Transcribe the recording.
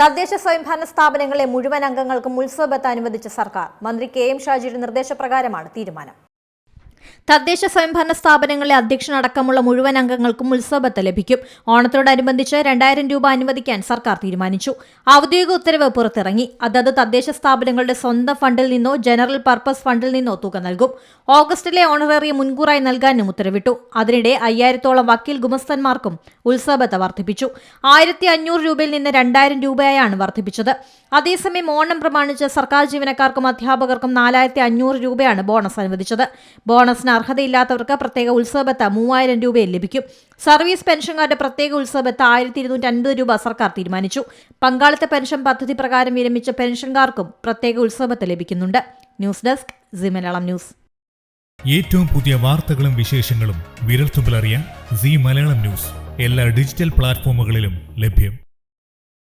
തദ്ദേശ സ്വയംഭരണ സ്ഥാപനങ്ങളിലെ മുഴുവൻ അംഗങ്ങൾക്കും ഉത്സവബത്ത അനുവദിച്ച സർക്കാർ. മന്ത്രി കെ.എം. ഷാജിയുടെ നിർദ്ദേശപ്രകാരമാണ് തീരുമാനം. തദ്ദേശ സ്വയംഭരണ സ്ഥാപനങ്ങളിലെ അധ്യക്ഷനടക്കമുള്ള മുഴുവൻ അംഗങ്ങൾക്കും ഉത്സവബത്ത ലഭിക്കും. ഓണത്തോടനുബന്ധിച്ച് 2000 രൂപ അനുവദിക്കാൻ സർക്കാർ തീരുമാനിച്ചു. ഔദ്യോഗിക ഉത്തരവ് പുറത്തിറങ്ങി. അതത് തദ്ദേശ സ്ഥാപനങ്ങളുടെ സ്വന്തം ഫണ്ടിൽ നിന്നോ ജനറൽ പർപ്പസ് ഫണ്ടിൽ നിന്നോ തുക നൽകും. ഓഗസ്റ്റിലെ ഓണറേറിയം മുൻകൂറായി നൽകാനും ഉത്തരവിട്ടു. അതിനിടെ 5000-ഓളം വക്കീൽ ഗുമസ്തന്മാർക്കും ഉത്സവബത്ത വർദ്ധിപ്പിച്ചു. 1500 രൂപയിൽ നിന്ന് 2000 രൂപയായാണ് വർദ്ധിപ്പിച്ചത്. അതേസമയം ഓണം പ്രമാണിച്ച് സർക്കാർ ജീവനക്കാർക്കും അധ്യാപകർക്കും 4500 രൂപയാണ് ബോണസ് അനുവദിച്ചത്. ബോണസിന് അർഹതയില്ലാത്തവർക്ക് പ്രത്യേക ഉത്സവബത്ത 3000 രൂപയിൽ ലഭിക്കും. സർവീസ് പെൻഷൻകാരുടെ പ്രത്യേക ഉത്സവബത്ത 1250 രൂപ സർക്കാർ തീരുമാനിച്ചു. പങ്കാളിത്ത പെൻഷൻ പദ്ധതി പ്രകാരം വിരമിച്ച പെൻഷൻകാർക്കും പ്രത്യേക ഉത്സവബത്ത ലഭിക്കുന്നുണ്ട്. News desk C Malayalam news. ഏറ്റവും പുതിയ വാർത്തകളും വിശേഷങ്ങളും വിരൽത്തുമ്പിലറിയാൻ സി മലയാളം ന്യൂസ് എല്ലാ ഡിജിറ്റൽ പ്ലാറ്റ്ഫോമുകളിലും ലഭ്യം.